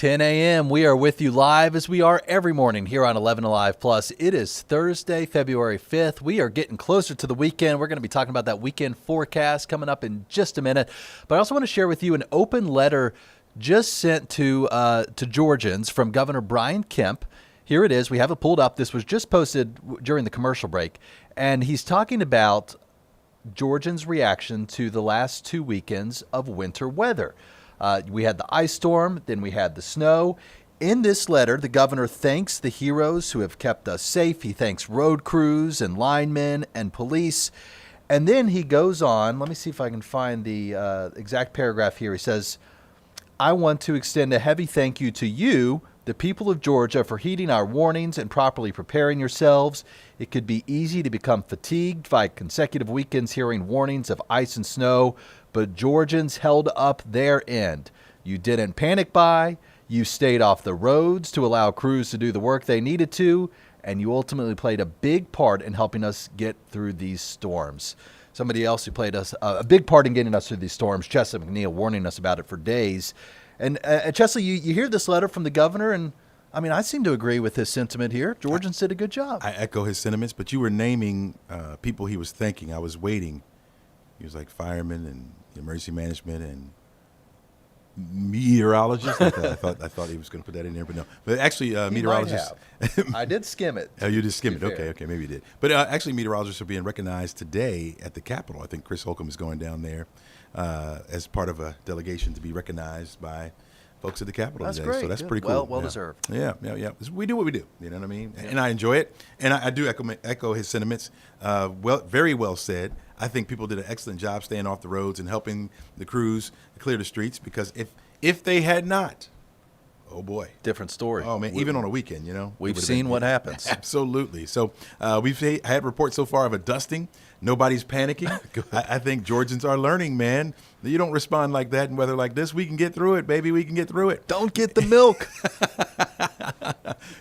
10 a.m. We are with you live as we are every morning here on 11Alive Plus. It is Thursday, February 5th. We are getting closer to the weekend. We're going to be talking about that weekend forecast coming up in just a minute. But I also want to share with you an open letter just sent to Georgians from Governor Brian Kemp. Here it is. We have it pulled up. This was just posted during the commercial break. And he's talking about Georgians' reaction to the last 2 weekends of winter weather. We had the ice storm, then we had the snow. In this letter, the governor thanks the heroes who have kept us safe. He thanks road crews and linemen and police. And then he goes on. Let me see if I can find the exact paragraph here. He says, I want to extend a heavy thank you to you, the people of Georgia, for heeding our warnings and properly preparing yourselves. It could be easy to become fatigued by consecutive weekends hearing warnings of ice and snow, but Georgians held up their end. You didn't panic buy, you stayed off the roads to allow crews to do the work they needed to, and you ultimately played a big part in helping us get through these storms. Somebody else who played us a big part in getting us through these storms, Chesley McNeil, warning us about it for days. And Chesley, you hear this letter from the governor, and I mean, I seem to agree with his sentiment here. Georgians did a good job. I echo his sentiments, but you were naming people he was thanking. I was waiting. He was like firemen and emergency management and meteorologists. I thought he was going to put that in there, but no. But actually, meteorologists. I did skim it. Oh, you did skim it. Okay, maybe you did. But actually, meteorologists are being recognized today at the Capitol. I think Chris Holcomb is going down there as part of a delegation to be recognized by folks at the Capitol today. Great. So that's Good. pretty cool. Well deserved. Yeah. We do what we do. You know what I mean? Yeah. And I enjoy it. And I do echo his sentiments. Very well said. I think people did an excellent job staying off the roads and helping the crews clear the streets, because if they had not, oh boy, different story. Oh man, even on a weekend, you know, we've seen what happens. Absolutely. So we've had reports so far of a dusting. Nobody's panicking. I think Georgians are learning, man. You don't respond like that in weather like this. We can get through it, baby. We can get through it. Don't get the milk.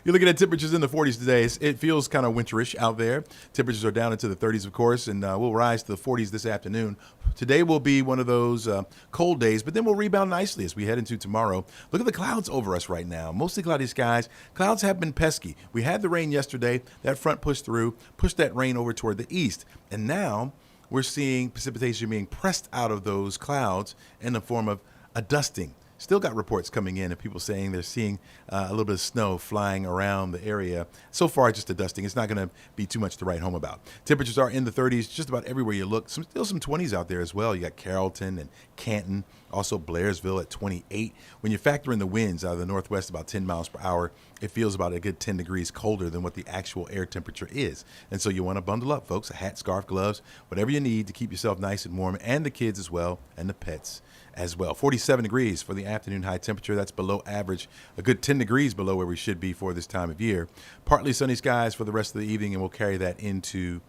You're looking at temperatures in the 40s today. It feels kind of winterish out there. Temperatures are down into the 30s, of course, and we'll rise to the 40s this afternoon. Today will be one of those cold days, but then we'll rebound nicely as we head into tomorrow. Look at the clouds over us right now. Mostly cloudy skies. Clouds have been pesky. We had the rain yesterday. That front pushed that rain over toward the east. And now we're seeing precipitation being pressed out of those clouds in the form of a dusting. Still got reports coming in of people saying they're seeing a little bit of snow flying around the area. So far, just a dusting. It's not going to be too much to write home about. Temperatures are in the 30s just about everywhere you look. Still some 20s out there as well. You got Carrollton and Canton, also Blairsville at 28. When you factor in the winds out of the northwest about 10 miles per hour, it feels about a good 10 degrees colder than what the actual air temperature is. And so you want to bundle up, folks. A hat, scarf, gloves, whatever you need to keep yourself nice and warm, and the kids as well, and the pets as well. 47 degrees for the afternoon high temperature. That's below average, a good 10 degrees below where we should be for this time of year. Partly sunny skies for the rest of the evening, and we'll carry that into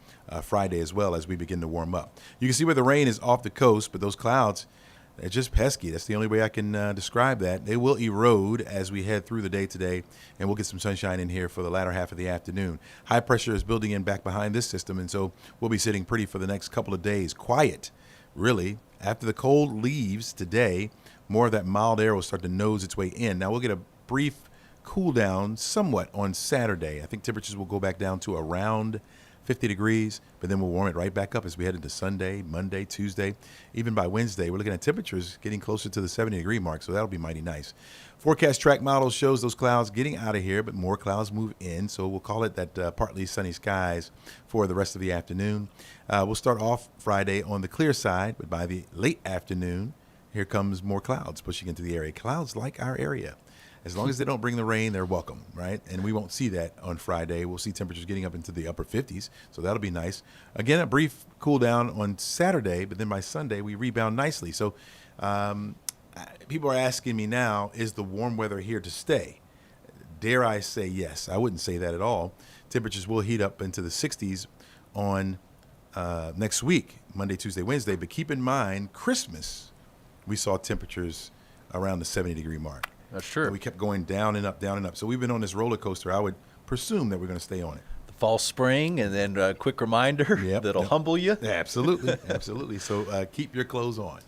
Friday as well as we begin to warm up. You can see where the rain is off the coast, but those clouds, they're just pesky. That's the only way I can describe that. They will erode as we head through the day today, and we'll get some sunshine in here for the latter half of the afternoon. High pressure is building in back behind this system, and so we'll be sitting pretty for the next couple of days. Quiet, really. After the cold leaves today, more of that mild air will start to nose its way in. Now we'll get a brief cool down somewhat on Saturday. I think temperatures will go back down to around 50 degrees, but then we'll warm it right back up as we head into Sunday, Monday, Tuesday. Even by Wednesday, we're looking at temperatures getting closer to the 70-degree mark, so that'll be mighty nice. Forecast track model shows those clouds getting out of here, but more clouds move in, so we'll call it that partly sunny skies for the rest of the afternoon. We'll start off Friday on the clear side, but by the late afternoon, here comes more clouds pushing into the area. Clouds like our area. As long as they don't bring the rain, they're welcome, right? And we won't see that on Friday. We'll see temperatures getting up into the upper 50s, so that'll be nice. Again, a brief cool down on Saturday, but then by Sunday, we rebound nicely. So people are asking me now, is the warm weather here to stay? Dare I say yes? I wouldn't say that at all. Temperatures will heat up into the 60s on next week, Monday, Tuesday, Wednesday. But keep in mind, Christmas, we saw temperatures around the 70-degree mark. That's true. And we kept going down and up, down and up. So we've been on this roller coaster. I would presume that we're going to stay on it. The false spring, and then a quick reminder that'll humble you. Absolutely, absolutely. So keep your clothes on.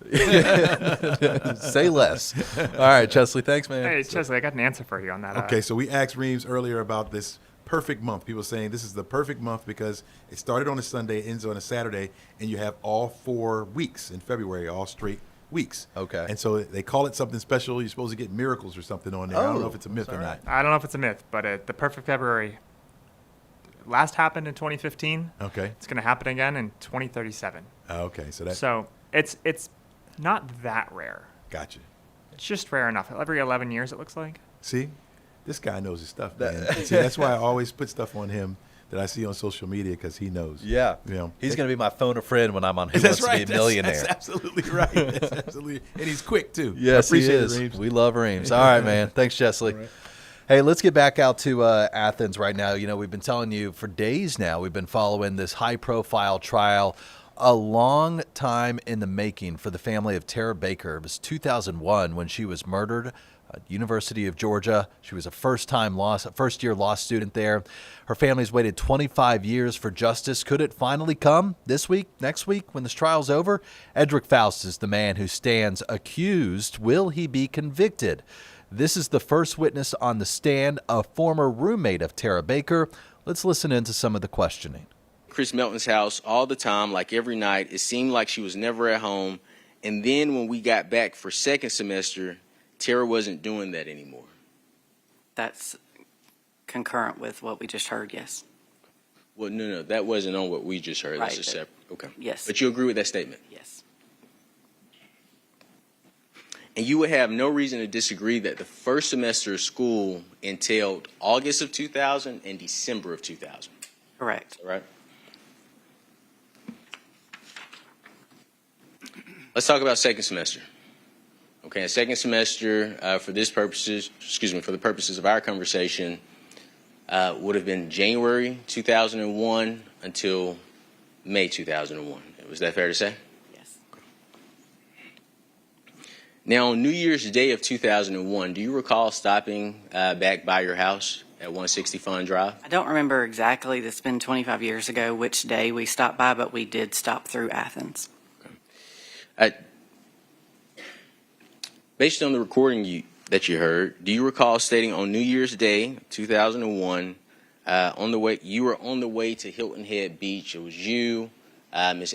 Say less. All right, Chesley, thanks, man. Hey, Chesley, I got an answer for you on that. Okay, so we asked Reeves earlier about this perfect month. People saying this is the perfect month because it started on a Sunday, ends on a Saturday, and you have all 4 weeks in February, all straight weeks. Okay. And so they call it something special. You're supposed to get miracles or something on there. I don't know if it's a myth or not. I don't know if it's a myth, but the perfect February last happened in 2015. Okay. It's going to happen again in 2037. Okay, so that's it's not that rare. gotcha. It's just rare enough. Every 11 years, it looks like. See, this guy knows his stuff, man. See, that's why I always put stuff on him that I see on social media because he knows. Yeah. You know, He's going to be my phone a friend when I'm on Who that's Wants right. to Be a Millionaire. That's absolutely right. That's absolutely, and he's quick too. Yes, I he appreciate is. it, Reeves. We love Reeves. All right, man. Thanks, Chesley. Right. Hey, let's get back out to Athens right now. You know, we've been telling you for days now, we've been following this high-profile trial, a long time in the making for the family of Tara Baker. It was 2001 when she was murdered at University of Georgia. She was a first-year law student there. Her family's waited 25 years for justice. Could it finally come this week, next week, when this trial's over? Edric Faust is the man who stands accused. Will he be convicted? This is the first witness on the stand, a former roommate of Tara Baker. Let's listen into some of the questioning. Chris Melton's house all the time, like every night. It seemed like she was never at home. And then when we got back for second semester, Tara wasn't doing that anymore. That's concurrent with what we just heard, yes. Well, no, that wasn't on what we just heard. That's Right, a separate. Okay. yes. But you agree with that statement? Yes. And you would have no reason to disagree that the first semester of school entailed August of 2000 and December of 2000. Correct. All right? Let's talk about second semester. Okay, second semester for the purposes of our conversation would have been January 2001 until May 2001. Was that fair to say? Yes. Now, on New Year's Day of 2001, do you recall stopping back by your house at 160 Fun Drive? I don't remember exactly, it's been 25 years ago, which day we stopped by, but we did stop through Athens. Based on the recording that you heard, do you recall stating on New Year's Day 2001, you were on the way to Hilton Head Beach? It was you, Mrs.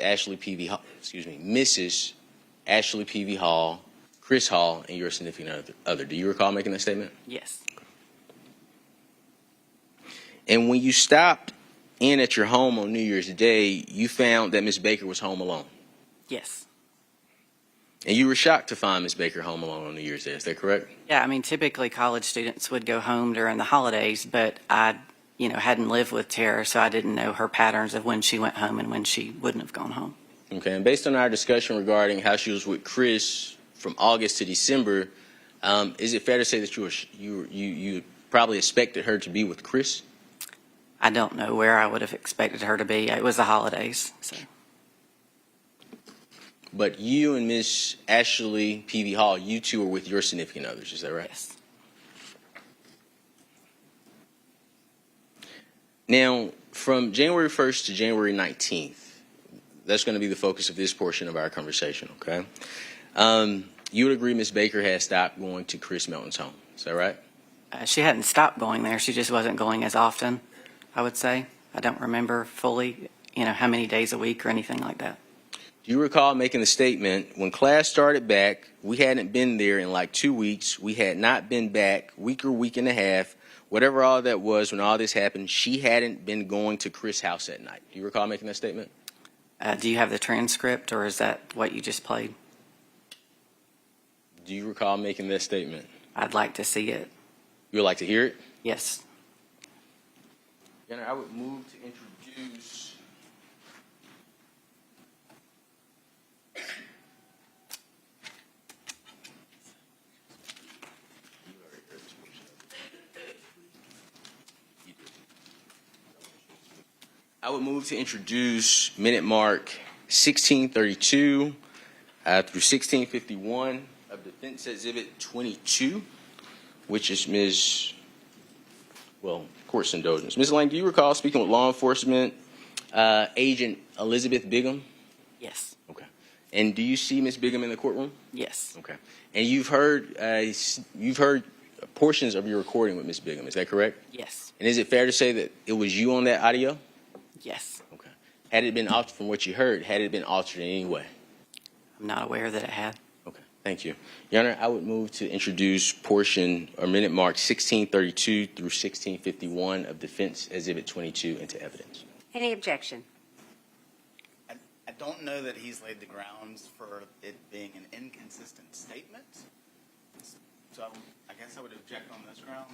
Ashley Peavy Hall, Chris Hall, and your significant other. Do you recall making that statement? Yes. And when you stopped in at your home on New Year's Day, you found that Miss Baker was home alone. Yes. And you were shocked to find Miss Baker home alone on New Year's Day. Is that correct? Yeah, I mean, typically college students would go home during the holidays, but I, hadn't lived with Tara, so I didn't know her patterns of when she went home and when she wouldn't have gone home. Okay, and based on our discussion regarding how she was with Chris from August to December, is it fair to say that you probably expected her to be with Chris? I don't know where I would have expected her to be. It was the holidays, so. But you and Miss Ashley Peavy Hall, you two were with your significant others, is that right? Yes. Now, from January 1st to January 19th, that's going to be the focus of this portion of our conversation, okay? You would agree Miss Baker had stopped going to Chris Melton's home, is that right? She hadn't stopped going there. She just wasn't going as often, I would say. I don't remember fully, how many days a week or anything like that. Do you recall making the statement, when class started back, we hadn't been there in like 2 weeks, we had not been back, week and a half, whatever all that was when all this happened, she hadn't been going to Chris' house at night. Do you recall making that statement? Do you have the transcript, or is that what you just played? Do you recall making that statement? I'd like to see it. You would like to hear it? Yes. Gunnar, I would move to introduce minute mark 1632 through 1651 of Defense Exhibit 22, which is Ms. well, court's indulgence. Ms. Lang, do you recall speaking with law enforcement agent Elizabeth Bigham? Yes. Okay. And do you see Ms. Bigham in the courtroom? Yes. Okay. And you've heard portions of your recording with Ms. Bigham. Is that correct? Yes. And is it fair to say that it was you on that audio? Yes. Okay. Had it been altered from what you heard? Had it been altered in any way? I'm not aware that it had. Okay. Thank you, Your Honor. I would move to introduce portion or minute mark 1632 through 1651 of Defense Exhibit 22 into evidence. Any objection? I don't know that he's laid the grounds for it being an inconsistent statement. So I guess I would object on those grounds.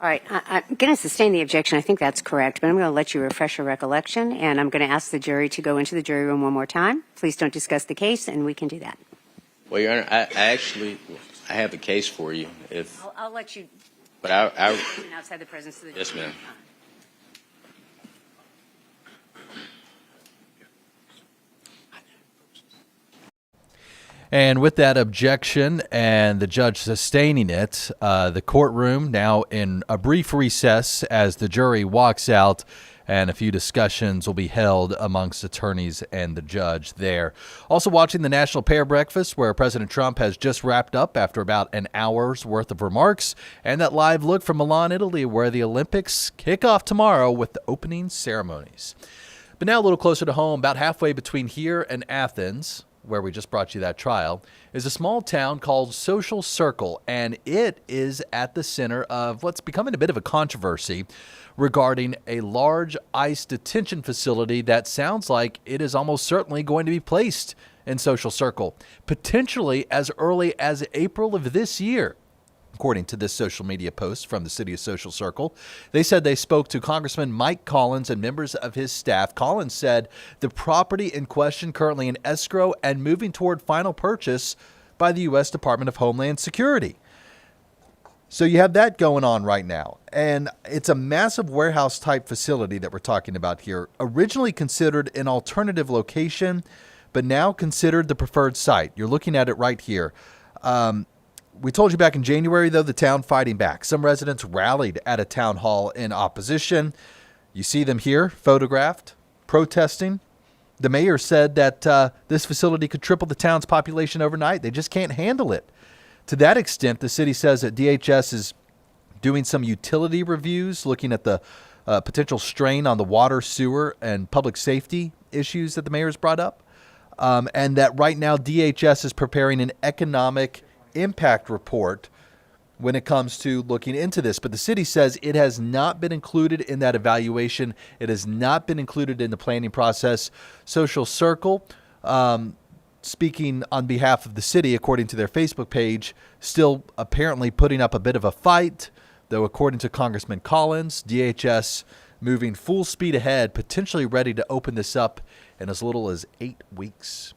All right, I'm going to sustain the objection. I think that's correct, but I'm going to let you refresh your recollection, and I'm going to ask the jury to go into the jury room one more time. Please don't discuss the case, and we can do that. Well, Your Honor, I have a case for you. I'll let you. But outside the presence of the jury. Yes, ma'am. And with that objection and the judge sustaining it, the courtroom now in a brief recess as the jury walks out, and a few discussions will be held amongst attorneys and the judge there. Also watching the National Prayer Breakfast, where President Trump has just wrapped up after about an hour's worth of remarks, and that live look from Milan, Italy, where the Olympics kick off tomorrow with the opening ceremonies. But now a little closer to home, about halfway between here and Athens, where we just brought you that trial, is a small town called Social Circle, and it is at the center of what's becoming a bit of a controversy regarding a large ICE detention facility that sounds like it is almost certainly going to be placed in Social Circle, potentially as early as April of this year. According to this social media post from the city of Social Circle, they said they spoke to Congressman Mike Collins and members of his staff. Collins said the property in question currently in escrow and moving toward final purchase by the U.S. Department of Homeland Security. So you have that going on right now. And it's a massive warehouse type facility that we're talking about here, originally considered an alternative location, but now considered the preferred site. You're looking at it right here. We told you back in January, though, the town fighting back. Some residents rallied at a town hall in opposition. You see them here, photographed, protesting. The mayor said that this facility could triple the town's population overnight. They just can't handle it. To that extent, the city says that DHS is doing some utility reviews, looking at the potential strain on the water, sewer, and public safety issues that the mayor's brought up. And that right now DHS is preparing an economic impact report when it comes to looking into this. But the city says it has not been included in that evaluation. It has not been included in the planning process. Social Circle, speaking on behalf of the city, according to their Facebook page, still apparently putting up a bit of a fight, though according to Congressman Collins, DHS moving full speed ahead, potentially ready to open this up in as little as 8 weeks.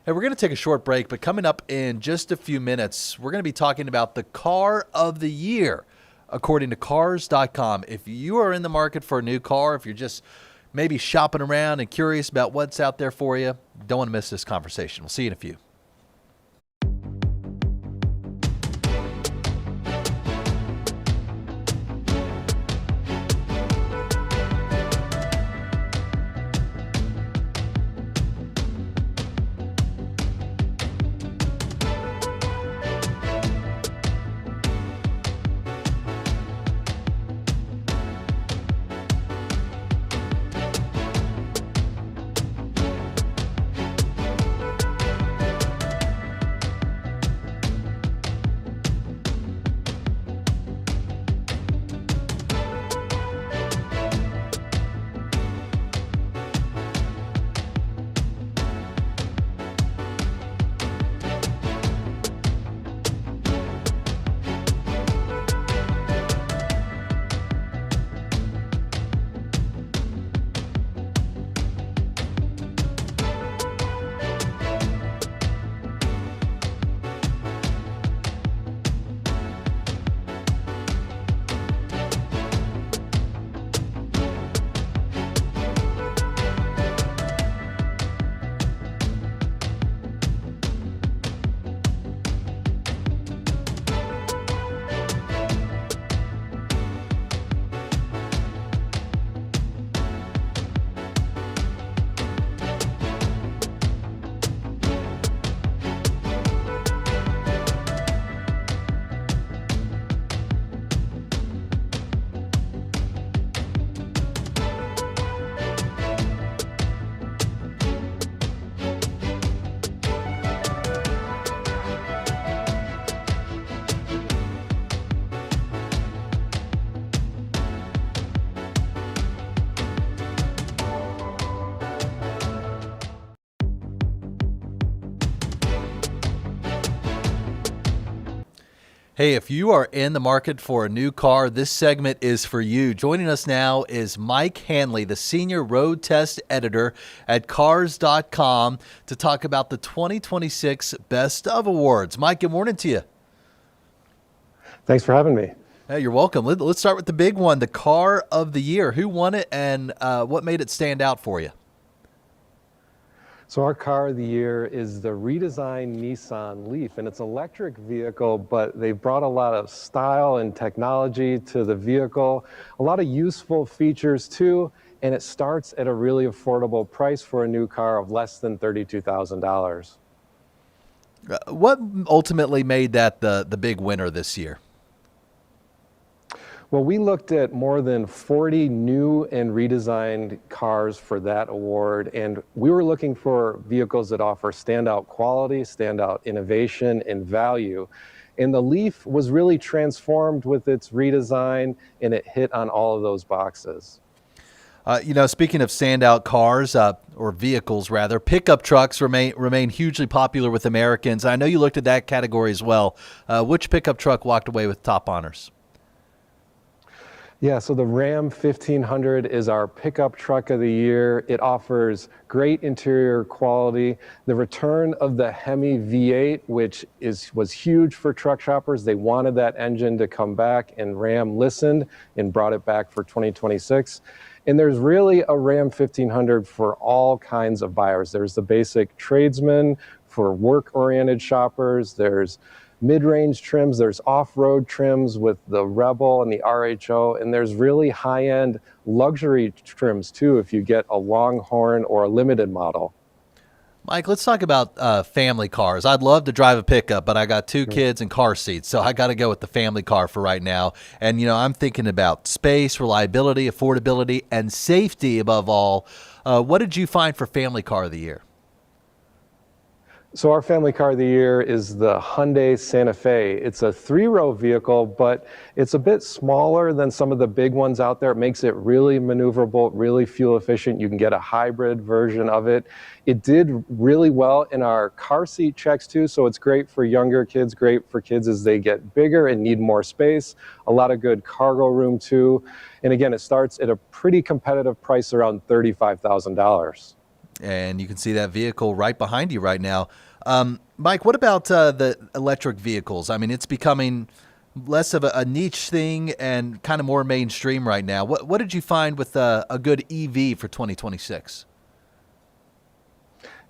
And we're going to take a short break, but coming up in just a few minutes, we're going to be talking about the car of the year, according to cars.com. If you are in the market for a new car, if you're just maybe shopping around and curious about what's out there for you, don't want to miss this conversation. We'll see you in a few. Hey, if you are in the market for a new car, this segment is for you. Joining us now is Mike Hanley, the senior road test editor at Cars.com, to talk about the 2026 Best of Awards. Mike, good morning to you. Thanks for having me. Hey, you're welcome. Let's start with the big one, the Car of the Year. Who won it, and what made it stand out for you? So our car of the year is the redesigned Nissan Leaf, and it's an electric vehicle, but they've brought a lot of style and technology to the vehicle, a lot of useful features too, and it starts at a really affordable price for a new car of less than $32,000. What ultimately made that the big winner this year? Well, we looked at more than 40 new and redesigned cars for that award, and we were looking for vehicles that offer standout quality, standout innovation, and value. And the Leaf was really transformed with its redesign, and it hit on all of those boxes. Speaking of standout cars, or vehicles rather, pickup trucks remain hugely popular with Americans. I know you looked at that category as well. Which pickup truck walked away with top honors? Yeah, so the Ram 1500 is our pickup truck of the year. It offers great interior quality. The return of the Hemi V8, which was huge for truck shoppers. They wanted that engine to come back, and Ram listened and brought it back for 2026. And there's really a Ram 1500 for all kinds of buyers. There's the basic tradesman for work-oriented shoppers. There's mid-range trims, there's off-road trims with the Rebel and the RHO, and there's really high-end luxury trims too if you get a Longhorn or a limited model. Mike, let's talk about family cars. I'd love to drive a pickup, but I got two kids and car seats, so I got to go with the family car for right now. And, I'm thinking about space, reliability, affordability, and safety above all. What did you find for family car of the year? So our family car of the year is the Hyundai Santa Fe. It's a three-row vehicle, but it's a bit smaller than some of the big ones out there. It makes it really maneuverable, really fuel efficient. You can get a hybrid version of it. It did really well in our car seat checks too, so it's great for younger kids, great for kids as they get bigger and need more space. A lot of good cargo room too. And again, it starts at a pretty competitive price around $35,000. And you can see that vehicle right behind you right now. Mike, what about the electric vehicles? I mean, it's becoming less of a niche thing and kind of more mainstream right now. What did you find with a good EV for 2026?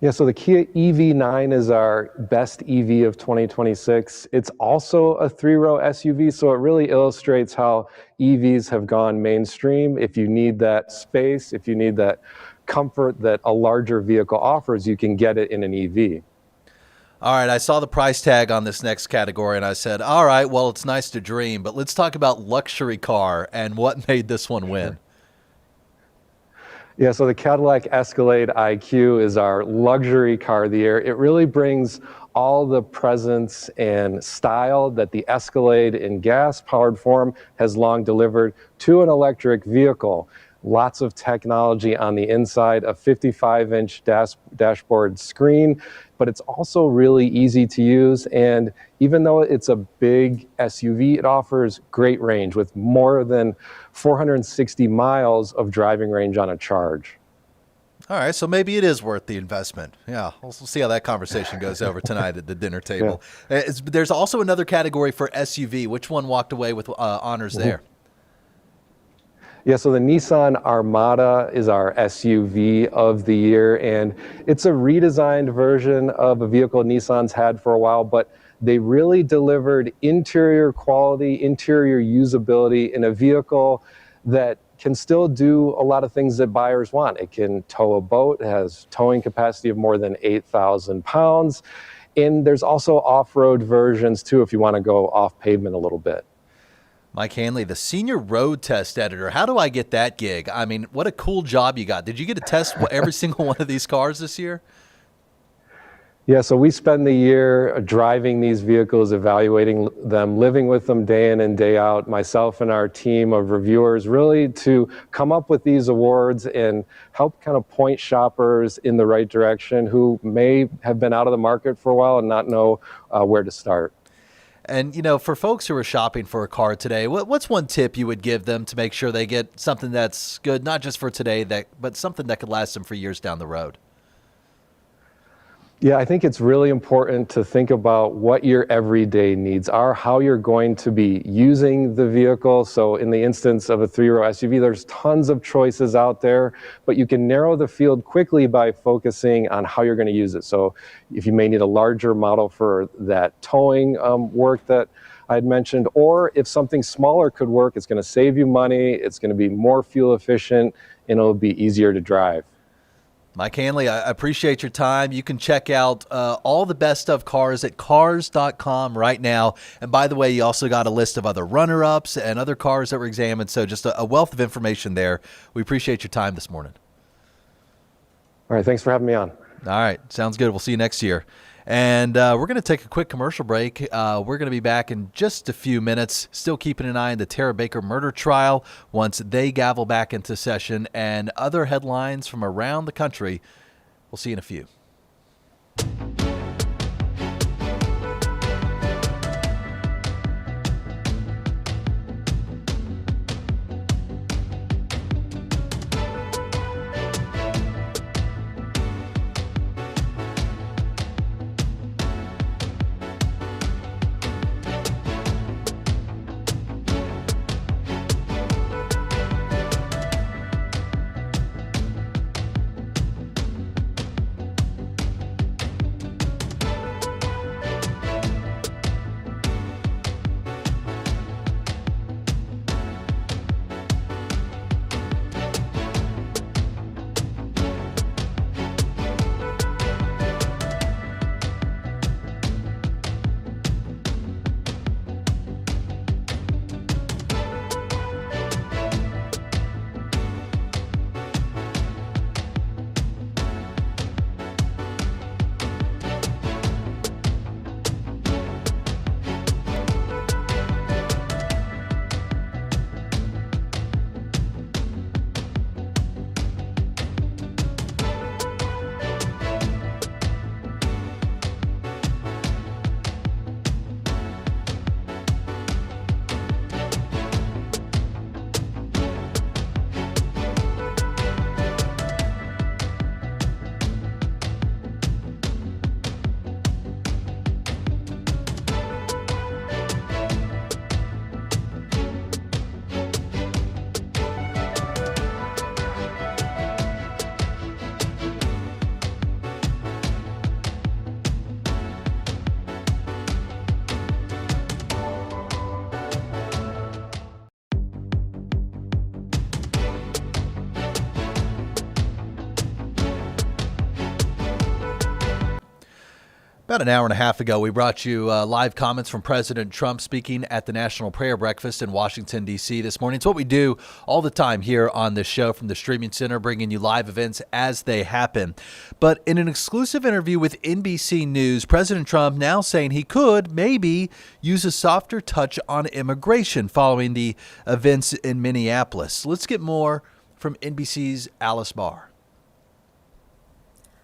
Yeah, so the Kia EV9 is our best EV of 2026. It's also a three-row SUV, so it really illustrates how EVs have gone mainstream. If you need that space, if you need that comfort that a larger vehicle offers, you can get it in an EV. All right, I saw the price tag on this next category, and I said, all right, well, it's nice to dream, but let's talk about luxury car and what made this one win. Yeah, so the Cadillac Escalade IQ is our luxury car of the year. It really brings all the presence and style that the Escalade in gas-powered form has long delivered to an electric vehicle. Lots of technology on the inside, a 55-inch dashboard screen, but it's also really easy to use. And even though it's a big SUV, it offers great range with more than 460 miles of driving range on a charge. All right, so maybe it is worth the investment. Yeah, we'll see how that conversation goes over tonight at the dinner table. Yeah. There's also another category for SUV. Which one walked away with honors there? Yeah, so the Nissan Armada is our SUV of the year, and it's a redesigned version of a vehicle Nissan's had for a while, but they really delivered interior quality, interior usability in a vehicle that can still do a lot of things that buyers want. It can tow a boat, it has towing capacity of more than 8,000 pounds, and there's also off-road versions too if you want to go off pavement a little bit. Mike Hanley, the senior road test editor. How do I get that gig? I mean, what a cool job you got. Did you get to test every single one of these cars this year? Yeah, so we spend the year driving these vehicles, evaluating them, living with them day in and day out, myself and our team of reviewers, really to come up with these awards and help kind of point shoppers in the right direction who may have been out of the market for a while and not know where to start. And, for folks who are shopping for a car today, what's one tip you would give them to make sure they get something that's good, not just for today, but something that could last them for years down the road? Yeah, I think it's really important to think about what your everyday needs are, how you're going to be using the vehicle. So in the instance of a 3-row SUV, there's tons of choices out there, but you can narrow the field quickly by focusing on how you're going to use it. So if you may need a larger model for that towing work that I'd mentioned, or if something smaller could work, it's going to save you money, it's going to be more fuel efficient, and it'll be easier to drive. Mike Hanley, I appreciate your time. You can check out all the best of cars at cars.com right now. And by the way, you also got a list of other runner-ups and other cars that were examined. So just a wealth of information there. We appreciate your time this morning. All right, thanks for having me on. All right, sounds good. We'll see you next year. And we're going to take a quick commercial break. We're going to be back in just a few minutes, still keeping an eye on the Tara Baker murder trial once they gavel back into session, and other headlines from around the country. We'll see you in a few. About an hour and a half ago, we brought you live comments from President Trump speaking at the National Prayer Breakfast in Washington, D.C. this morning. It's what we do all the time here on this show from the Streaming Center, bringing you live events as they happen. But in an exclusive interview with NBC News, President Trump now saying he could maybe use a softer touch on immigration following the events in Minneapolis. Let's get more from NBC's Alice Barr.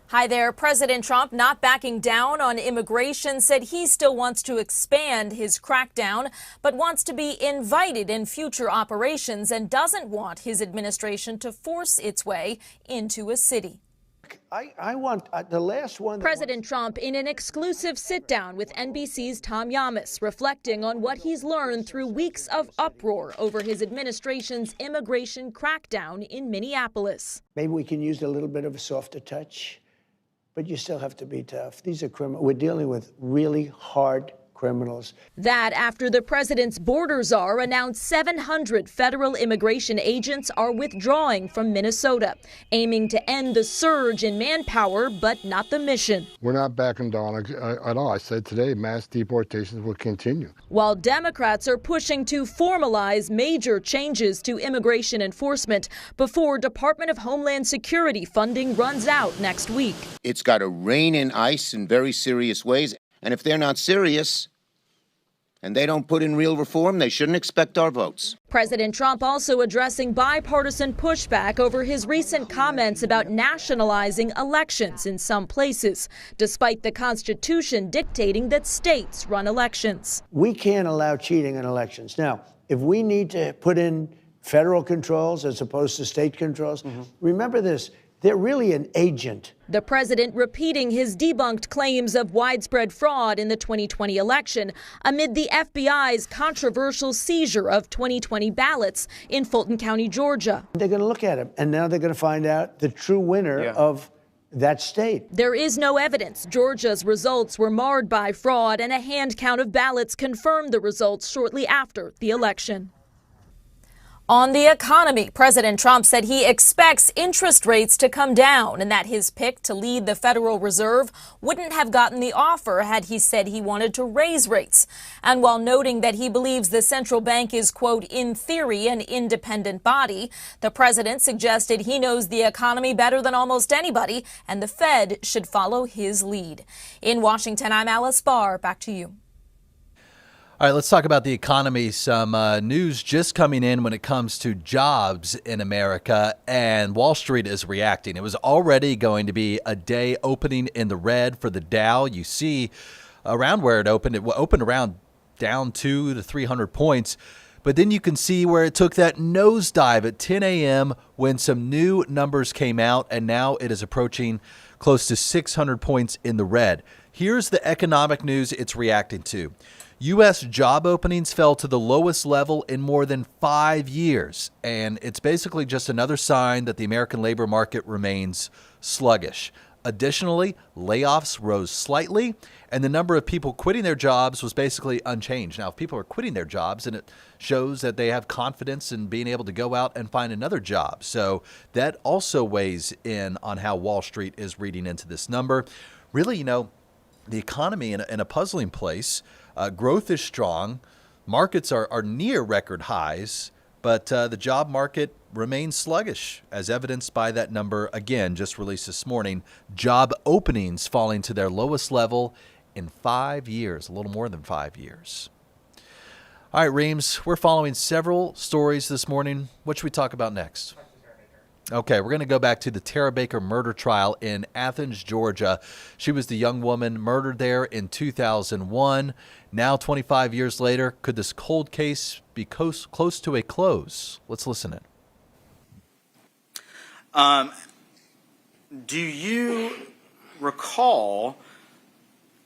Hi there. President Trump not backing down on immigration, said he still wants to expand his crackdown, but wants to be invited in future operations and doesn't want his administration to force its way into a city. I want the last one. President Trump in an exclusive sit-down with NBC's Tom Yamas, reflecting on what he's learned through weeks of uproar over his administration's immigration crackdown in Minneapolis. Maybe we can use a little bit of a softer touch. But you still have to be tough. These are criminals. We're dealing with really hard criminals. That after the president's border czar announced 700 federal immigration agents are withdrawing from Minnesota, aiming to end the surge in manpower, but not the mission. We're not backing down at all. I said today mass deportations will continue. While Democrats are pushing to formalize major changes to immigration enforcement before Department of Homeland Security funding runs out next week. It's got to rein in ICE in very serious ways. And if they're not serious and they don't put in real reform, they shouldn't expect our votes. President Trump also addressing bipartisan pushback over his recent comments about nationalizing elections in some places, despite the Constitution dictating that states run elections. We can't allow cheating in elections. Now, if we need to put in federal controls as opposed to state controls, remember this, they're really an agent. The president repeating his debunked claims of widespread fraud in the 2020 election amid the FBI's controversial seizure of 2020 ballots in Fulton County, Georgia. They're going to look at him, and now they're going to find out the true winner of that state. There is no evidence Georgia's results were marred by fraud, and a hand count of ballots confirmed the results shortly after the election. On the economy, President Trump said he expects interest rates to come down and that his pick to lead the Federal Reserve wouldn't have gotten the offer had he said he wanted to raise rates. And while noting that he believes the central bank is, quote, in theory, an independent body, the president suggested he knows the economy better than almost anybody and the Fed should follow his lead. In Washington, I'm Alice Barr. Back to you. All right, let's talk about the economy. Some news just coming in when it comes to jobs in America, and Wall Street is reacting. It was already going to be a day opening in the red for the Dow. You see around where it opened around down 200 to 300 points. But then you can see where it took that nosedive at 10 a.m. when some new numbers came out, and now it is approaching close to 600 points in the red. Here's the economic news it's reacting to. U.S. job openings fell to the lowest level in more than 5 years, and it's basically just another sign that the American labor market remains sluggish. Additionally, layoffs rose slightly, and the number of people quitting their jobs was basically unchanged. Now, if people are quitting their jobs, and it shows that they have confidence in being able to go out and find another job. So that also weighs in on how Wall Street is reading into this number. Really, the economy in a puzzling place. Growth is strong. Markets are near record highs, but the job market remains sluggish, as evidenced by that number, again, just released this morning. Job openings falling to their lowest level in 5 years, a little more than 5 years. All right, Reams, we're following several stories this morning. What should we talk about next? Okay, we're going to go back to the Tara Baker murder trial in Athens, Georgia. She was the young woman murdered there in 2001. Now, 25 years later, could this cold case be close to a close? Let's listen in. Do you recall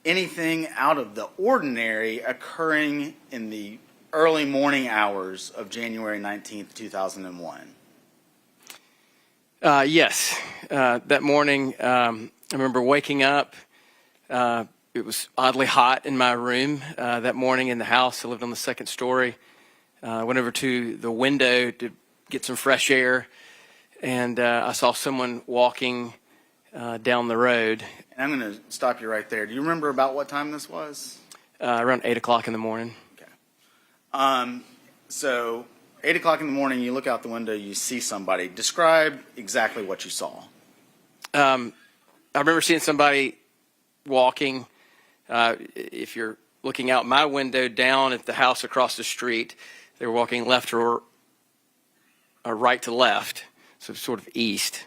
anything out of the ordinary occurring in the early morning hours of January 19th, 2001? Yes. That morning, I remember waking up. It was oddly hot in my room that morning in the house. I lived on the second story. Went over to the window to get some fresh air, and I saw someone walking down the road. And I'm going to stop you right there. Do you remember about what time this was? Around 8 o'clock in the morning. Okay. So 8 o'clock in the morning, you look out the window, you see somebody. Describe exactly what you saw. I remember seeing somebody walking. If you're looking out my window down at the house across the street, they were walking left or right to left, so sort of east.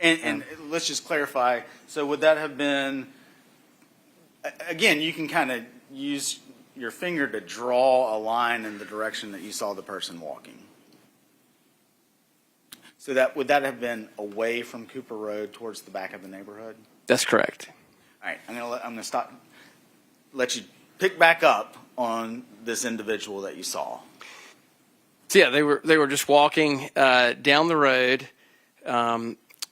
And let's just clarify. So would that have been, again, you can kind of use your finger to draw a line in the direction that you saw the person walking. So would that have been away from Cooper Road towards the back of the neighborhood? That's correct. All right, I'm gonna stop. Let you pick back up on this individual that you saw. So yeah, they were just walking down the road.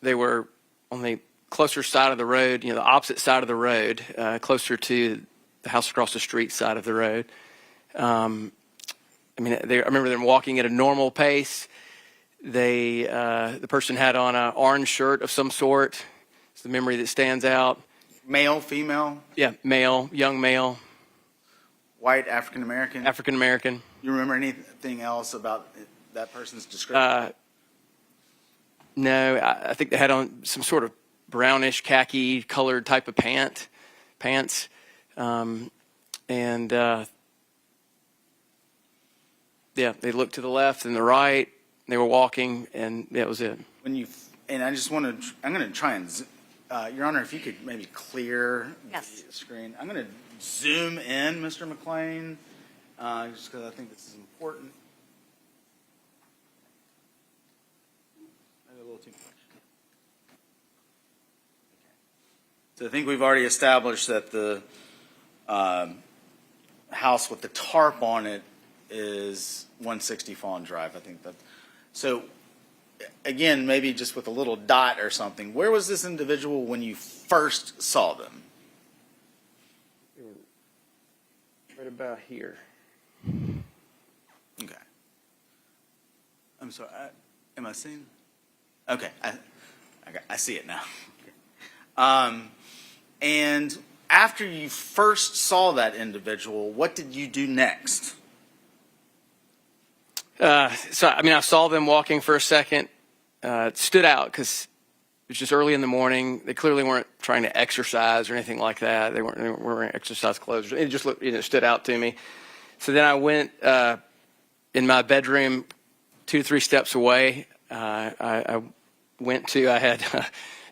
They were on the closer side of the road, the opposite side of the road, closer to the house across the street side of the road. I remember them walking at a normal pace. The person had on an orange shirt of some sort. It's the memory that stands out. Male, female? Yeah, male, young male. White, African American? African American. You remember anything else about that person's description? No, I think they had on some sort of brownish khaki colored type of pants. Yeah, they looked to the left and the right. They were walking, and that was it. When you, and I just want to, I'm going to try and, Your Honor, if you could maybe clear Yes. the screen. I'm going to zoom in, Mr. McLean, just because I think this is important. Maybe a little too much. So I think we've already established that the house with the tarp on it is 160 Fawn Drive. I think that. So again, maybe just with a little dot or something. Where was this individual when you first saw them? Right about here. Okay. I'm sorry. Am I seeing? Okay. I see it now. And after you first saw that individual, what did you do next? I saw them walking for a second. It stood out because it was just early in the morning. They clearly weren't trying to exercise or anything like that. They weren't wearing exercise clothes. It just looked, stood out to me. So then I went in my bedroom 2 to 3 steps away. I had,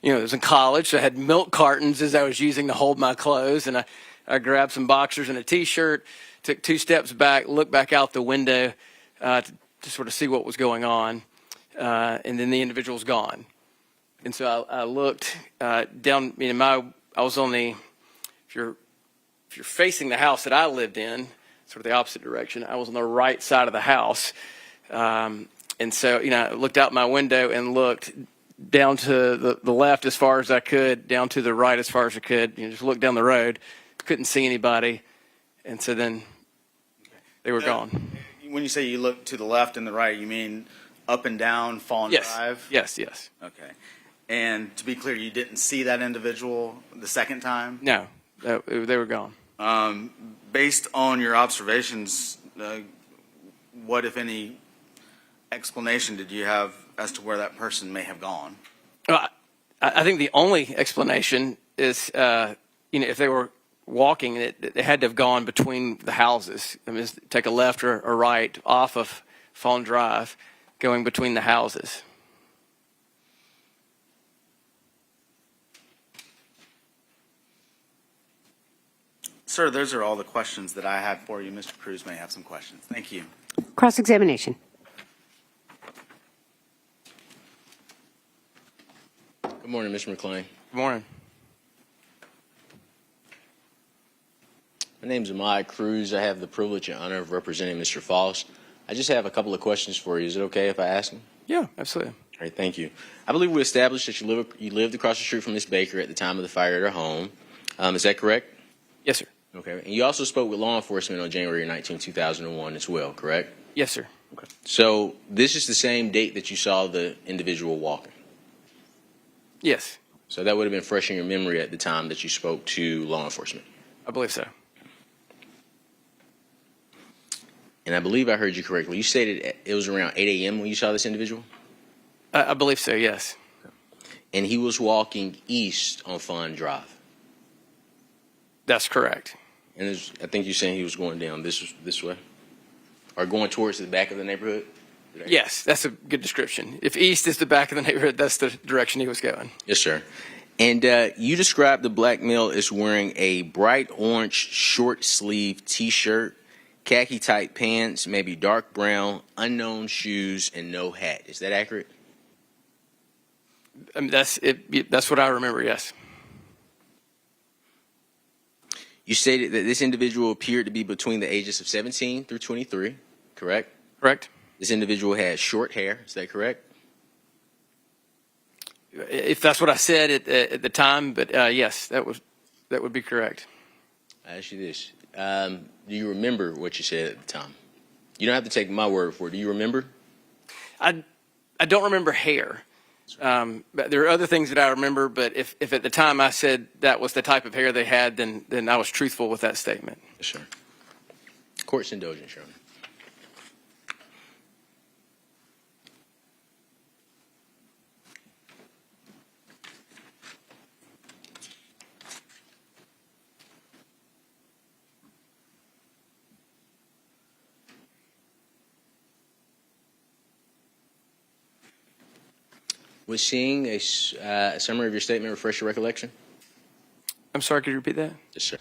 it was in college, so I had milk cartons as I was using to hold my clothes, and I grabbed some boxers and a T-shirt, took 2 steps back, looked back out the window to sort of see what was going on, and then the individual's gone. And so I looked down. I was on the, if you're facing the house that I lived in, sort of the opposite direction, I was on the right side of the house. And so, I looked out my window and looked down to the left as far as I could, down to the right as far as I could. Just looked down the road, couldn't see anybody, and so then they were gone. When you say you look to the left and the right, you mean up and down Fawn Drive? Yes. Okay. And to be clear, you didn't see that individual the second time? No, they were gone. Based on your observations, what, if any, explanation did you have as to where that person may have gone? I think the only explanation is, if they were walking, it had to have gone between the houses. Take a left or right off of Fawn Drive, going between the houses. Sir, those are all the questions that I had for you. Mr. Cruz may have some questions. Thank you. Cross-examination. Good morning, Mr. McLean. Good morning. My name is Ahmad Cruz. I have the privilege and honor of representing Mr. Foss. I just have a couple of questions for you. Is it okay if I ask them? Yeah, absolutely. All right, thank you. I believe we established that you lived across the street from Ms. Baker at the time of the fire at her home. Is that correct? Yes, sir. Okay. And you also spoke with law enforcement on January 19, 2001 as well, correct? Yes, sir. Okay. So this is the same date that you saw the individual walking? Yes. So that would have been fresh in your memory at the time that you spoke to law enforcement? I believe so. And I believe I heard you correctly. You stated it was around 8 a.m. when you saw this individual? I believe so, yes. And he was walking east on Fawn Drive? That's correct. And I think you're saying he was going down this way? Or going towards the back of the neighborhood? Yes, that's a good description. If east is the back of the neighborhood, that's the direction he was going. Yes, sir. And you described the black male as wearing a bright orange short sleeve T-shirt, khaki tight pants, maybe dark brown, unknown shoes, and no hat. Is that accurate? That's it. That's what I remember, yes. You stated that this individual appeared to be between the ages of 17 through 23, correct? Correct. This individual had short hair. Is that correct? If that's what I said at the time, but yes, that would be correct. I ask you this. Do you remember what you said at the time? You don't have to take my word for it. Do you remember? I don't remember hair. But there are other things that I remember, but if at the time I said that was the type of hair they had, then I was truthful with that statement. Yes, sir. Court's indulgence, Your Honor. Was seeing a summary of your statement refresh your recollection? I'm sorry, could you repeat that? Yes, sir.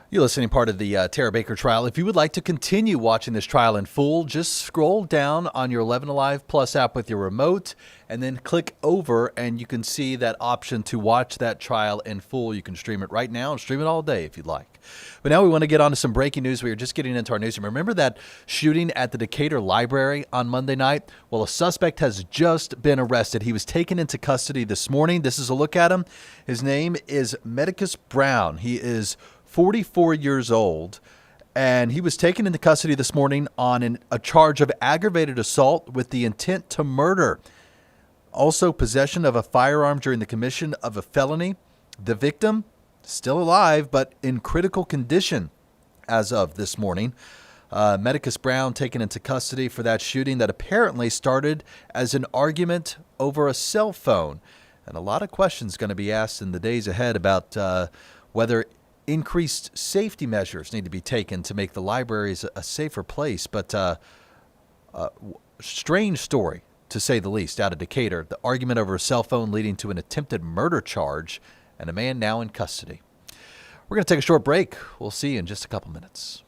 You're listening part of the Tara Baker trial. If you would like to continue watching this trial in full, just scroll down on your 11Alive Plus app with your remote and then click over and you can see that option to watch that trial in full. You can stream it right now and stream it all day if you'd like. But now we want to get on to some breaking news. We are just getting into our newsroom. Remember that shooting at the Decatur library on Monday night? Well, a suspect has just been arrested. He was taken into custody this morning. This is a look at him. His name is Medicus Brown. He is 44 years old, and he was taken into custody this morning on a charge of aggravated assault with the intent to murder. Also, possession of a firearm during the commission of a felony. The victim, still alive, but in critical condition as of this morning. Medicus Brown taken into custody for that shooting that apparently started as an argument over a cell phone. And a lot of questions going to be asked in the days ahead about whether increased safety measures need to be taken to make the libraries a safer place. But strange story, to say the least, out of Decatur. The argument over a cell phone leading to an attempted murder charge and a man now in custody. We're going to take a short break. We'll see you in just a couple minutes.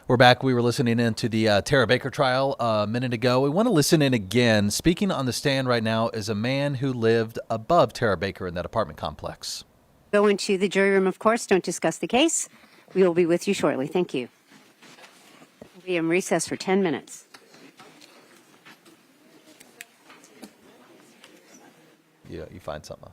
We're back. We were listening into the Tara Baker trial a minute ago. We want to listen in again. Speaking on the stand right now is a man who lived above Tara Baker in that apartment complex. Go into the jury room, of course. Don't discuss the case. We will be with you shortly. Thank you. We'll be in recess for 10 minutes. Yeah, you find something.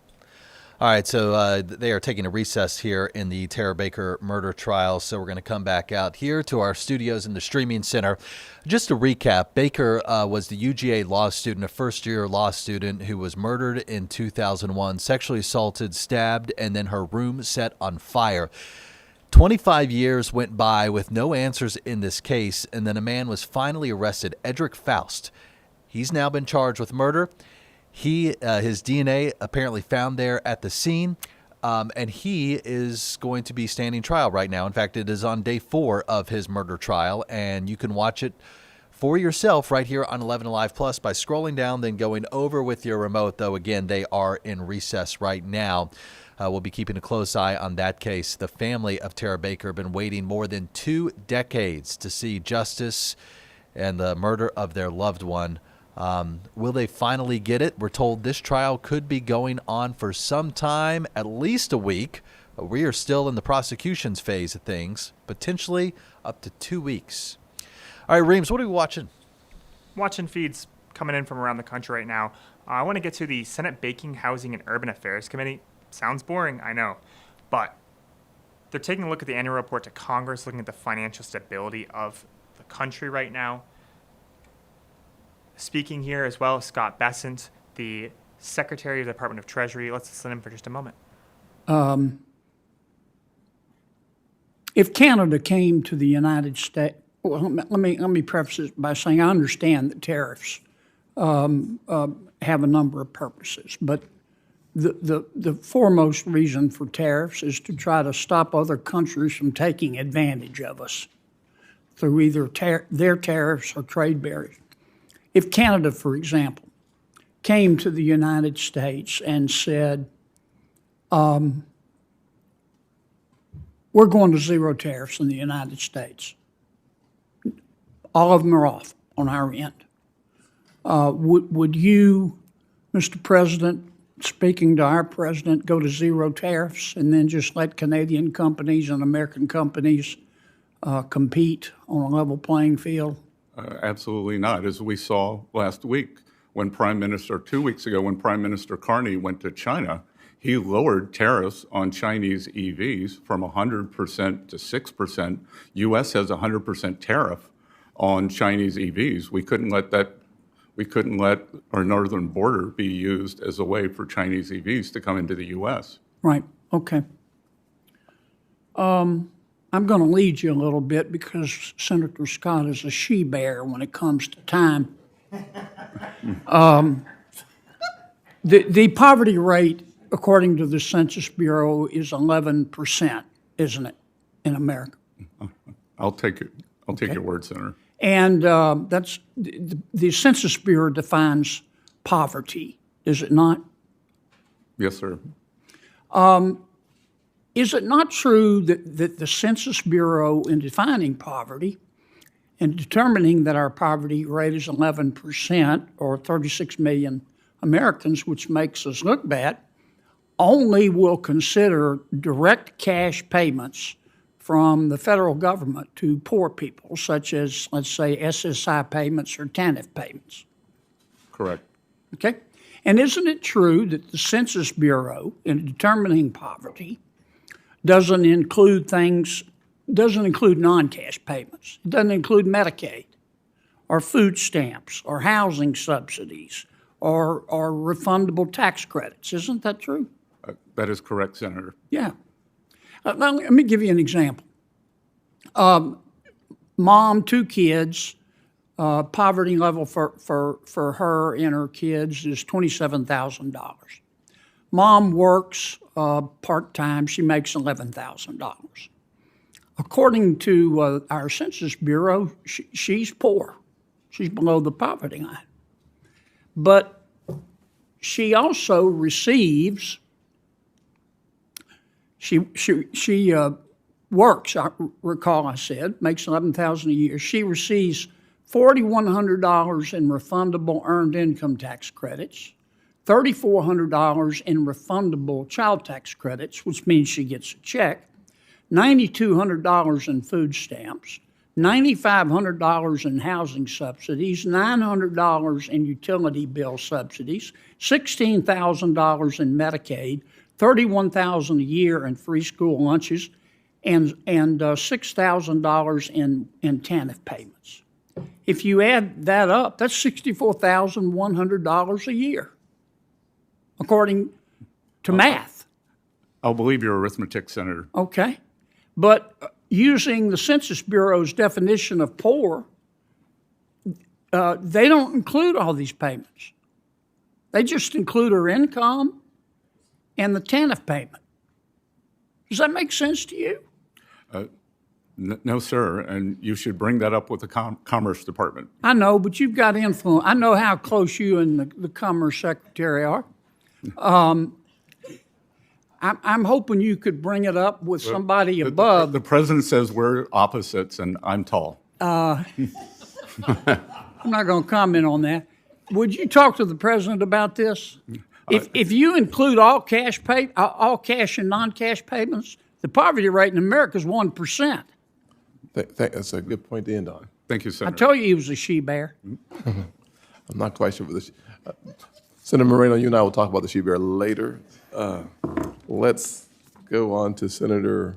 All right, so they are taking a recess here in the Tara Baker murder trial, so we're going to come back out here to our studios in the streaming center. Just to recap, Baker was the UGA law student, a first-year law student who was murdered in 2001, sexually assaulted, stabbed, and then her room set on fire. 25 years went by with no answers in this case, and then a man was finally arrested, Edric Faust. He's now been charged with murder. His DNA apparently found there at the scene, and he is going to be standing trial right now. In fact, it is on day 4 of his murder trial, and you can watch it for yourself right here on 11Alive Plus by scrolling down, then going over with your remote, though, again, they are in recess right now. We'll be keeping a close eye on that case. The family of Tara Baker have been waiting more than 2 decades to see justice and the murder of their loved one. Will they finally get it? We're told this trial could be going on for some time, at least a week. We are still in the prosecution's phase of things, potentially up to 2 weeks. All right, Reams, what are we watching? Watching feeds coming in from around the country right now. I want to get to the Senate Banking, Housing, and Urban Affairs Committee. Sounds boring, I know. But they're taking a look at the annual report to Congress, looking at the financial stability of the country right now. Speaking here as well, Scott Bessent, the Secretary of the Department of Treasury. Let's listen to him for just a moment. If Canada came to the United States, well, let me preface this by saying I understand that tariffs have a number of purposes, but the foremost reason for tariffs is to try to stop other countries from taking advantage of us through either their tariffs or trade barriers. If Canada, for example, came to the United States and said, we're going to zero tariffs in the United States, all of them are off on our end. Would you, Mr. President, speaking to our president, go to zero tariffs and then just let Canadian companies and American companies compete on a level playing field? Absolutely not. As we saw last week, when 2 weeks ago, when Prime Minister Carney went to China, he lowered tariffs on Chinese EVs from 100% to 6%. U.S. has a 100% tariff on Chinese EVs. We couldn't let our northern border be used as a way for Chinese EVs to come into the U.S. Right. Okay. I'm going to lead you a little bit because Senator Scott is a she-bear when it comes to time. The poverty rate, according to the Census Bureau, is 11%, isn't it, in America? I'll take it. I'll take your word, Senator. And that's the Census Bureau defines poverty, is it not? Yes, sir. Is it not true that the Census Bureau, in defining poverty and determining that our poverty rate is 11%, or 36 million Americans, which makes us look bad, only will consider direct cash payments from the federal government to poor people, such as, let's say, SSI payments or TANF payments? Correct. Okay? And isn't it true that the Census Bureau, in determining poverty, doesn't include non-cash payments? It doesn't include Medicaid or food stamps or housing subsidies or refundable tax credits. Isn't that true? That is correct, Senator. Yeah. Let me give you an example. Mom, 2 kids, poverty level for her and her kids is $27,000. Mom works part-time. She makes $11,000. According to our Census Bureau, she's poor. She's below the poverty line. But she also receives, she works, I recall I said, makes $11,000 a year. She receives $4,100 in refundable earned income tax credits, $3,400 in refundable child tax credits, which means she gets a check, $9,200 in food stamps, $9,500 in housing subsidies, $900 in utility bill subsidies, $16,000 in Medicaid, $31,000 a year in free school lunches, and $6,000 in TANF payments. If you add that up, that's $64,100 a year, according to math. I'll believe your arithmetic, Senator. Okay. But using the Census Bureau's definition of poor, they don't include all these payments. They just include her income and the TANF payment. Does that make sense to you? No, sir, and you should bring that up with the Commerce Department. I know, but you've got influence. I know how close you and the Commerce Secretary are. I'm hoping you could bring it up with somebody above. The president says we're opposites, and I'm tall. I'm not going to comment on that. Would you talk to the president about this? If you include all cash and non-cash payments, the poverty rate in America is 1%. That's a good point to end on. Thank you, I Senator. told you he was a she-bear. I'm not quite sure for this. Senator Moreno, you and I will talk about the she-bear later. Let's go on to Senator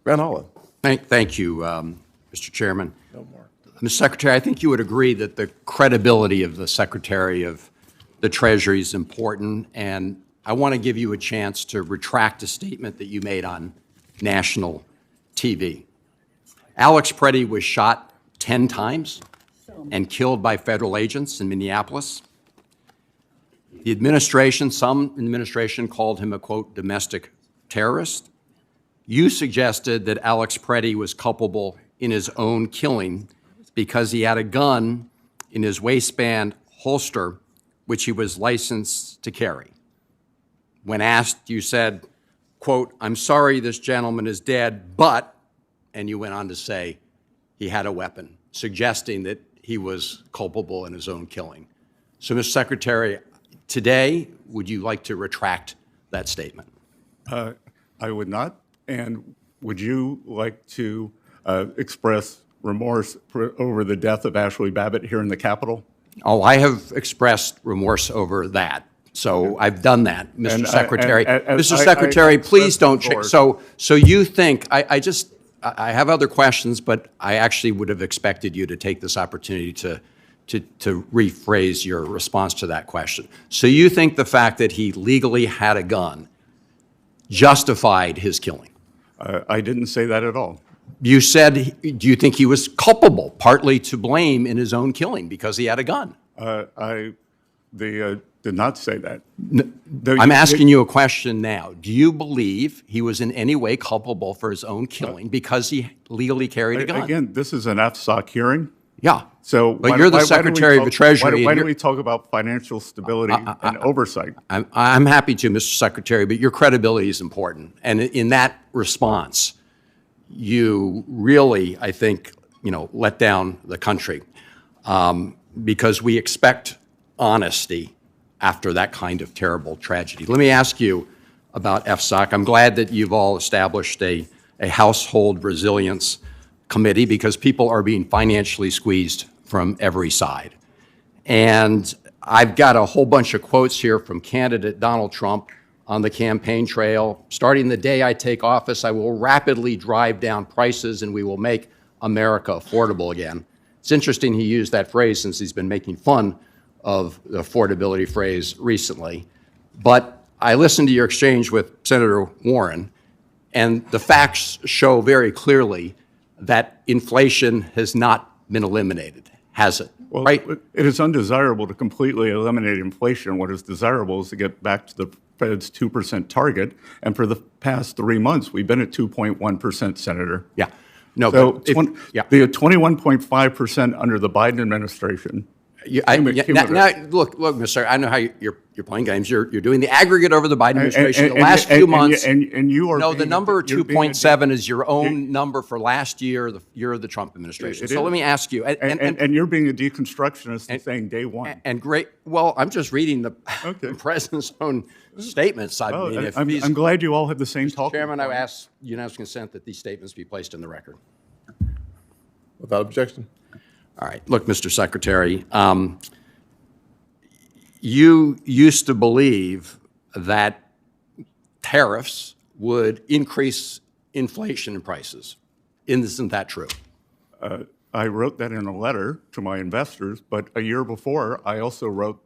Van Hollen. Thank you, Mr. Chairman. Mr. Secretary, I think you would agree that the credibility of the Secretary of the Treasury is important, and I want to give you a chance to retract a statement that you made on national TV. Alex Preddy was shot 10 times and killed by federal agents in Minneapolis. The administration, some in the administration called him a, quote, domestic terrorist. You suggested that Alex Preddy was culpable in his own killing because he had a gun in his waistband holster, which he was licensed to carry. When asked, you said, quote, I'm sorry this gentleman is dead, but, and you went on to say he had a weapon, suggesting that he was culpable in his own killing. So, Mr. Secretary, today, would you like to retract that statement? I would not. And would you like to express remorse over the death of Ashley Babbitt here in the Capitol? Oh, I have expressed remorse over that. So I've done that, Mr. Secretary. Mr. Secretary, please don't change. So you think, I have other questions, but I actually would have expected you to take this opportunity to rephrase your response to that question. So you think the fact that he legally had a gun justified his killing? I didn't say that at all. You said, do you think he was culpable, partly to blame in his own killing because he had a gun? I did not say that. I'm asking you a question now. Do you believe he was in any way culpable for his own killing because he legally carried a gun? Again, this is an FSOC hearing. Yeah. So, but you're the Secretary of the Treasury. Why do we talk about financial stability and oversight? I'm happy to, Mr. Secretary, but your credibility is important. And in that response, you really, I think, let down the country because we expect honesty after that kind of terrible tragedy. Let me ask you about FSOC. I'm glad that you've all established a household resilience committee because people are being financially squeezed from every side. And I've got a whole bunch of quotes here from candidate Donald Trump on the campaign trail. Starting the day I take office, I will rapidly drive down prices and we will make America affordable again. It's interesting he used that phrase since he's been making fun of the affordability phrase recently. But I listened to your exchange with Senator Warren, and the facts show very clearly that inflation has not been eliminated, has it? Well, right? It is undesirable to completely eliminate inflation. What is desirable is to get back to the Fed's 2% target. And for the past 3 months, we've been at 2.1%, Senator. Yeah. No, so but the 21.5% under the Biden administration. Now, look, Mr. I know how you're playing games. You're doing the aggregate over the Biden administration. The last few months. And you are. No, the number 2.7 is your own number for last year, the year of the Trump administration. So let me ask you. And you're being a deconstructionist and saying day one. And great. Well, I'm just reading the president's own statements. I'm glad you all have the same talk. Chairman, I ask unanimous consent that these statements be placed in the record. Without objection. All right. Look, Mr. Secretary, you used to believe that tariffs would increase inflation and prices. Isn't that true? I wrote that in a letter to my investors, but a year before, I also wrote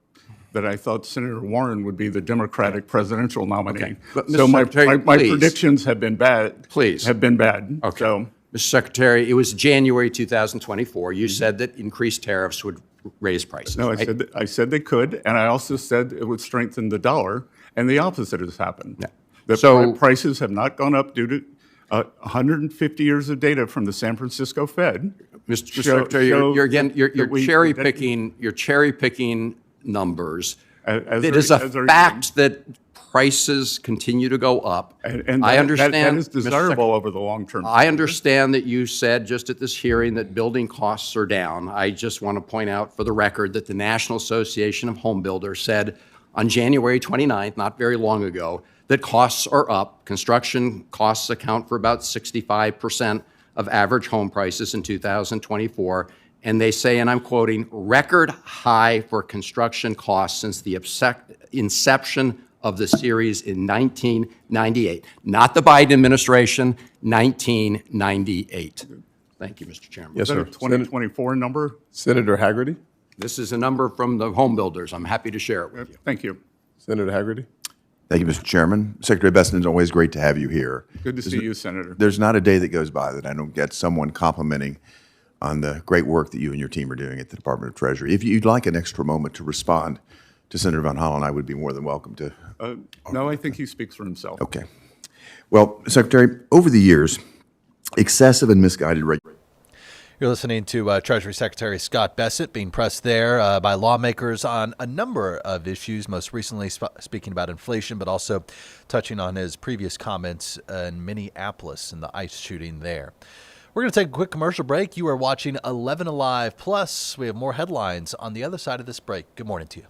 that I thought Senator Warren would be the Democratic presidential nominee. Okay. So my predictions have been bad. Please. Have been bad. Okay. So, Mr. Secretary, it was January 2024. You said that increased tariffs would raise prices. No, right? I said they could, and I also said it would strengthen the dollar, and the opposite has happened. Yeah. The prices have not gone up due to 150 years of data from the San Francisco Fed. Mr. Secretary, you're cherry picking. You're cherry picking numbers. It is a fact that prices continue to go up. And I understand that is desirable over the long term. I understand that you said just at this hearing that building costs are down. I just want to point out for the record that the National Association of Home Builders said on January 29th, not very long ago, that costs are up. Construction costs account for about 65% of average home prices in 2024. And they say, and I'm quoting, record high for construction costs since the inception of the series in 1998. Not the Biden administration, 1998. Thank you, Mr. Chairman. Is Yes, that sir. a 2024 number? Senator Haggerty. This is a number from the home builders. I'm happy to share it with you. Thank you. Senator Haggerty. Thank you, Mr. Chairman. Secretary Besson, it's always great to have you here. Good to see you, Senator. There's not a day that goes by that I don't get someone complimenting on the great work that you and your team are doing at the Department of Treasury. If you'd like an extra moment to respond to Senator Von Hollen, I would be more than welcome to. No, I think he speaks for himself. Okay. Well, Secretary, over the years, excessive and misguided regulation. You're listening to Treasury Secretary Scott Bessent being pressed there by lawmakers on a number of issues, most recently speaking about inflation, but also touching on his previous comments in Minneapolis and the ICE shooting there. We're going to take a quick commercial break. You are watching 11Alive Plus. We have more headlines on the other side of this break. Good morning to you.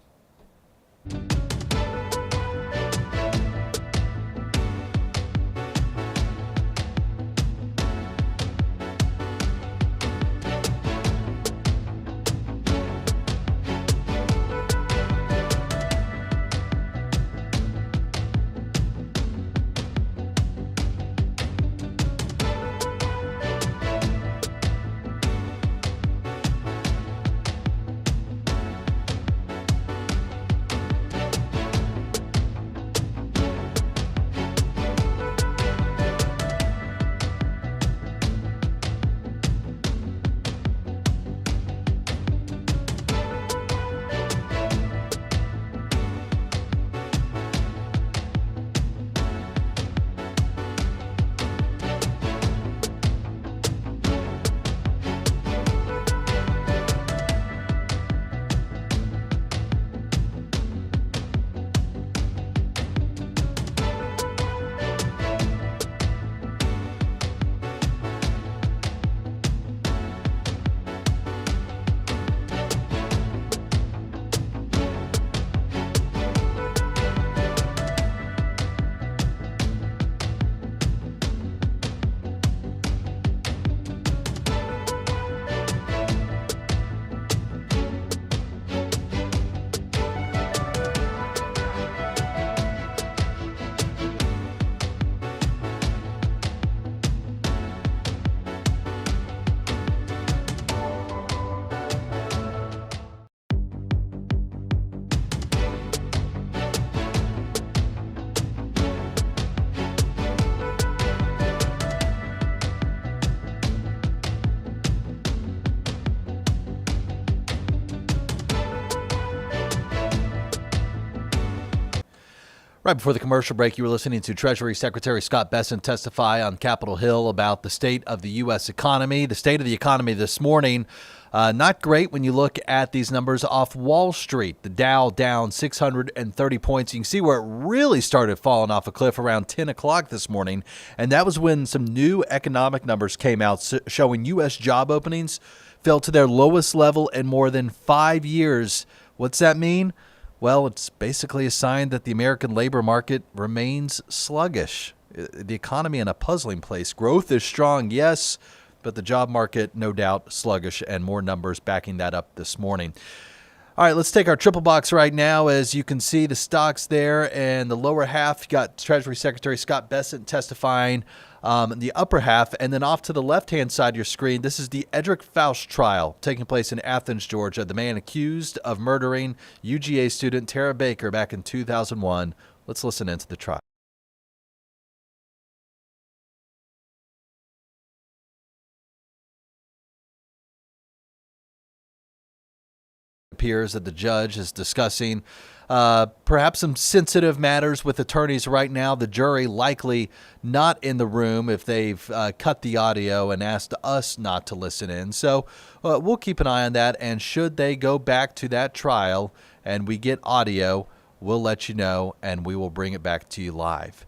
Right before the commercial break, you were listening to Treasury Secretary Scott Bessent testify on Capitol Hill about the state of the U.S. economy. The state of the economy this morning, not great when you look at these numbers off Wall Street. The Dow down 630 points. You can see where it really started falling off a cliff around 10 o'clock this morning. And that was when some new economic numbers came out showing U.S. job openings fell to their lowest level in more than 5 years. What's that mean? Well, it's basically a sign that the American labor market remains sluggish. The economy in a puzzling place. Growth is strong, yes, but the job market, no doubt, sluggish, and more numbers backing that up this morning. All right, let's take our triple box right now. As you can see, the stocks there, and the lower half, you got Treasury Secretary Scott Bessent testifying. The upper half, and then off to the left-hand side of your screen, this is the Edric Faust trial taking place in Athens, Georgia. The man accused of murdering UGA student Tara Baker back in 2001. Let's listen into the trial. It appears that the judge is discussing perhaps some sensitive matters with attorneys right now. The jury likely not in the room if they've cut the audio and asked us not to listen in. So we'll keep an eye on that. And should they go back to that trial and we get audio, we'll let you know and we will bring it back to you live.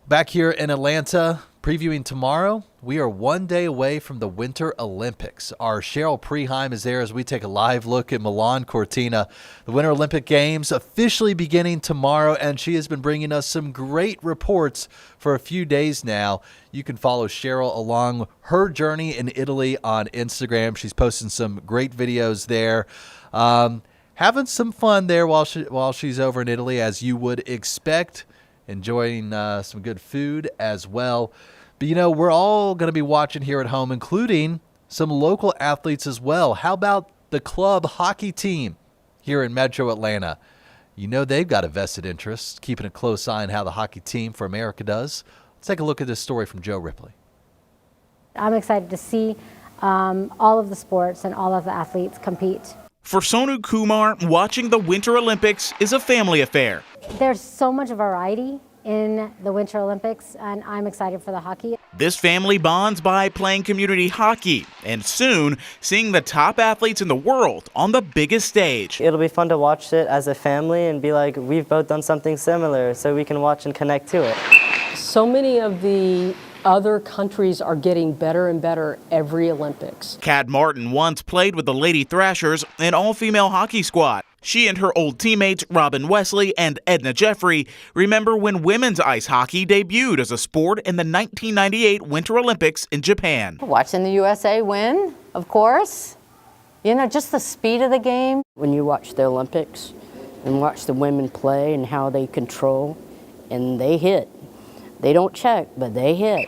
Back here in Atlanta, Previewing tomorrow, we are one day away from the Winter Olympics. Our Cheryl Preheim is there as we take a live look at Milan Cortina. The Winter Olympic Games officially beginning tomorrow, and she has been bringing us some great reports for a few days now. You can follow Cheryl along her journey in Italy on Instagram. She's posting some great videos there. Having some fun there while she's over in Italy, as you would expect. Enjoying some good food as well. But, we're all going to be watching here at home, including some local athletes as well. How about the club hockey team here in Metro Atlanta? They've got a vested interest, keeping a close eye on how the hockey team for America does. Let's take a look at this story from Joe Ripley. I'm excited to see all of the sports and all of the athletes compete. For Sonu Kumar, watching the Winter Olympics is a family affair. There's so much variety in the Winter Olympics, and I'm excited for the hockey. This family bonds by playing community hockey and soon seeing the top athletes in the world on the biggest stage. It'll be fun to watch it as a family and be like, we've both done something similar, so we can watch and connect to it. So many of the other countries are getting better and better every Olympics. Kat Martin once played with the Lady Thrashers, an all-female hockey squad. She and her old teammates Robin Wesley and Edna Jeffrey remember when women's ice hockey debuted as a sport in the 1998 Winter Olympics in Japan. Watching the USA win, of course. Just the speed of the game. When you watch the Olympics and watch the women play and how they control and they hit. They don't check, but they hit.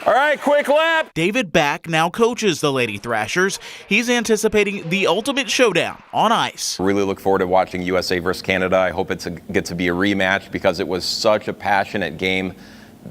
All right, quick lap. David Back now coaches the Lady Thrashers. He's anticipating the ultimate showdown on ice. Really look forward to watching USA versus Canada. I hope it gets to be a rematch because it was such a passionate game.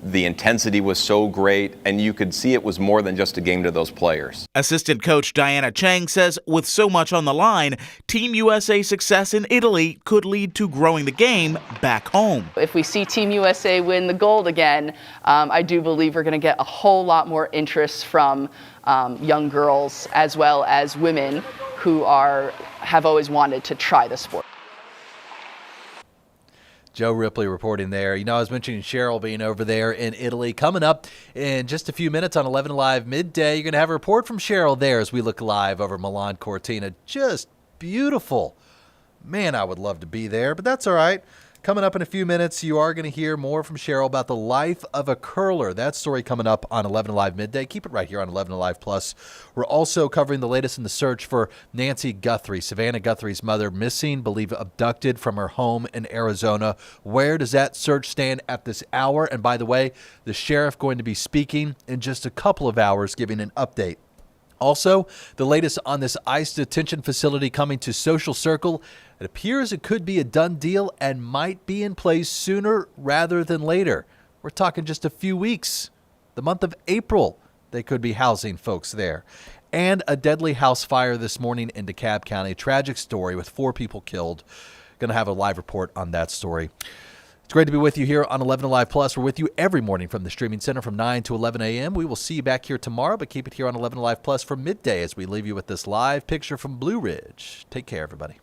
The intensity was so great, and you could see it was more than just a game to those players. Assistant coach Diana Chang says with so much on the line, Team USA's success in Italy could lead to growing the game back home. If we see Team USA win the gold again, I do believe we're going to get a whole lot more interest from young girls as well as women who have always wanted to try the sport. Joe Ripley reporting there. I was mentioning Cheryl being over there in Italy. Coming up in just a few minutes on 11 Alive Midday, you're going to have a report from Cheryl there as we look live over Milan Cortina. Just beautiful. Man, I would love to be there, but that's all right. Coming up in a few minutes, you are going to hear more from Cheryl about the life of a curler. That story coming up on 11 Alive Midday. Keep it right here on 11 Alive Plus. We're also covering the latest in the search for Nancy Guthrie, Savannah Guthrie's mother, missing, believed abducted from her home in Arizona. Where does that search stand at this hour? And by the way, the sheriff going to be speaking in just a couple of hours, giving an update. Also, the latest on this ICE detention facility coming to Social Circle. It appears it could be a done deal and might be in place sooner rather than later. We're talking just a few weeks. The month of April, they could be housing folks there. And a deadly house fire this morning in DeKalb County. Tragic story with 4 people killed. Going to have a live report on that story. It's great to be with you here on 11 Alive Plus. We're with you every morning from the Streaming Center from 9 to 11 a.m. We will see you back here tomorrow, but keep it here on 11 Alive Plus for midday as we leave you with this live picture from Blue Ridge. Take care, everybody.